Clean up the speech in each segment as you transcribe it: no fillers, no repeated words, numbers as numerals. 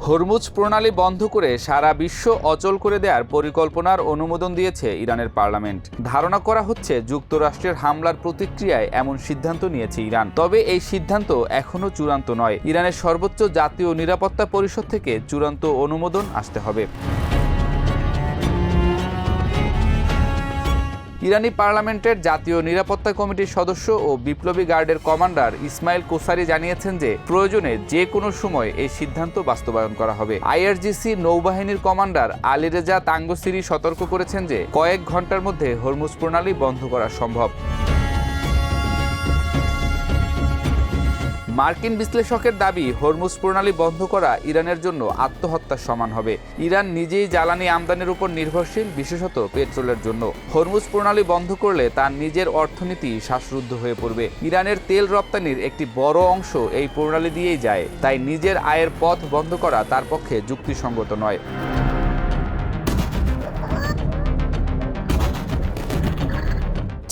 Hormuz প্রণালী বন্ধ করে সারা বিশ্ব অচল করে দেওয়ার পরিকল্পনার অনুমোদন দিয়েছে ইরানের পার্লামেন্ট। ধারণা করা হচ্ছে যুক্তরাষ্ট্রের হামলার প্রতিক্রিয়ায় এমন সিদ্ধান্ত নিয়েছে ইরান। তবে এই সিদ্ধান্ত এখনও চূড়ান্ত নয়। ইরানের সর্বোচ্চ জাতীয় নিরাপত্তা পরিষদ থেকে চূড়ান্ত অনুমোদন আসতে হবে। ইরানি পার্লামেন্টের জাতীয় নিরাপত্তা কমিটির সদস্য ও বিপ্লবী গার্ডের কমান্ডার ইসমাইল কোসারি জানিয়েছেন যে প্রয়োজনে যে কোনো সময় এই সিদ্ধান্ত বাস্তবায়ন করা হবে। আইআরজিসি নৌবাহিনীর কমান্ডার আলীরেজা তাঙ্গসিরি সতর্ক করেছেন যে কয়েক ঘন্টার মধ্যে হরমুজ প্রণালী বন্ধ করা সম্ভব। মার্কিন বিশ্লেষকের দাবি, হরমুজ প্রণালী বন্ধ করা ইরানের জন্য আত্মহত্যার সমান হবে। ইরান নিজেই জ্বালানি আমদানির উপর নির্ভরশীল, বিশেষত পেট্রোলের জন্য। হরমুজ প্রণালী বন্ধ করলে তার নিজের অর্থনীতি শ্বাসরুদ্ধ হয়ে পড়বে। ইরানের তেল রপ্তানির একটি বড় অংশ এই প্রণালী দিয়েই যায়, তাই নিজের আয়ের পথ বন্ধ করা তার পক্ষে যুক্তিসঙ্গত নয়।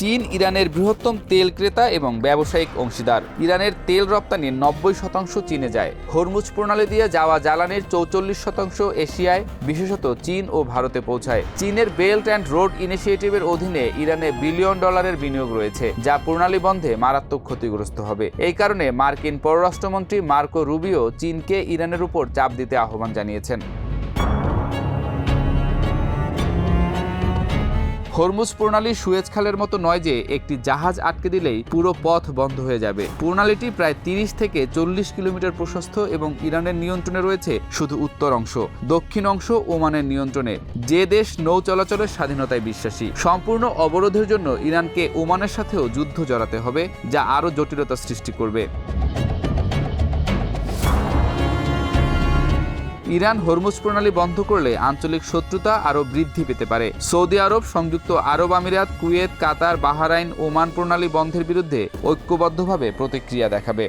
চীন ইরানের বৃহত্তম তেল ক্রেতা এবং ব্যবসায়িক অংশীদার। ইরানের তেল রপ্তানির 90% চীনে যায়। হরমুজ প্রণালী দিয়ে যাওয়া জ্বালানির 44% এশিয়ায়, বিশেষত চীন ও ভারতে পৌঁছায়। চীনের বেল্ট অ্যান্ড রোড ইনিশিয়েটিভের অধীনে ইরানে $বিলিয়ন বিনিয়োগ রয়েছে, যা প্রণালী বন্ধে মারাত্মক ক্ষতিগ্রস্ত হবে। এই কারণে মার্কিন পররাষ্ট্রমন্ত্রী মার্কো রুবিও চীনকে ইরানের উপর চাপ দিতে আহ্বান জানিয়েছেন। হরমুজ প্রণালী সুয়েজ খালের মতো নয় যে একটি জাহাজ আটকে দিলেই পুরো পথ বন্ধ হয়ে যাবে। প্রণালীটি প্রায় 30 থেকে 40 কিলোমিটার প্রশস্ত এবং ইরানের নিয়ন্ত্রণে রয়েছে শুধু উত্তর অংশ। দক্ষিণ অংশ ওমানের নিয়ন্ত্রণে। যে দেশ নৌ চলাচলের স্বাধীনতায় বিশ্বাসী। সম্পূর্ণ অবরোধের জন্য ইরানকে ওমানের সাথেও যুদ্ধ জড়াতে হবে, যা আরও জটিলতা সৃষ্টি করবে। ইরান হরমুজ প্রণালী বন্ধ করলে আঞ্চলিক শত্রুতা আরও বৃদ্ধি পেতে পারে। সৌদি আরব, সংযুক্ত আরব আমিরাত, কুয়েত, কাতার, বাহরাইন, ওমান প্রণালী বন্ধের বিরুদ্ধে ঐক্যবদ্ধভাবে প্রতিক্রিয়া দেখাবে।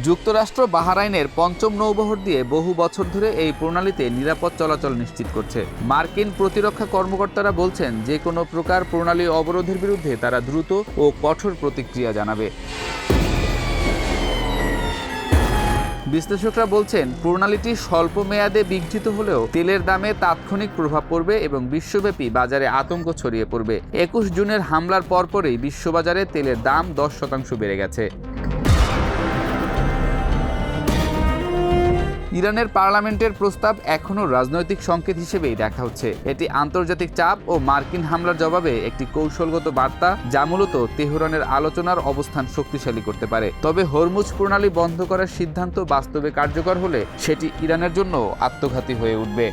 যুক্তরাষ্ট্র বাহরাইনের ৫ম নৌবহর দিয়ে বহু বছর ধরে এই প্রণালীতে নিরাপদ চলাচল নিশ্চিত করছে। মার্কিন প্রতিরক্ষা কর্মকর্তারা বলছেন, যে কোনো প্রকার প্রণালী অবরোধের বিরুদ্ধে তারা দ্রুত ও কঠোর প্রতিক্রিয়া জানাবে। বিশ্লেষকরা বলছেন, প্রণালীটি স্বল্প মেয়াদে বিঘ্নিত হলেও তেলের দামে তাৎক্ষণিক প্রভাব পড়বে এবং বিশ্বব্যাপী বাজারে আতঙ্ক ছড়িয়ে পড়বে। ২১ জুনের হামলার পরপরই বিশ্ববাজারে তেলের দাম 10% বেড়ে গেছে। ইরানের পার্লামেন্টের প্রস্তাব এখনও রাজনৈতিক সংকেত হিসেবেই দেখা হচ্ছে। এটি আন্তর্জাতিক চাপ ও মার্কিন হামলার জবাবে একটি কৌশলগত বার্তা, যা মূলত তেহরানের আলোচনার অবস্থান শক্তিশালী করতে পারে। তবে হরমুজ প্রণালী বন্ধ করার সিদ্ধান্ত বাস্তবে কার্যকর হলে সেটি ইরানের জন্য আত্মঘাতী হয়ে উঠবে।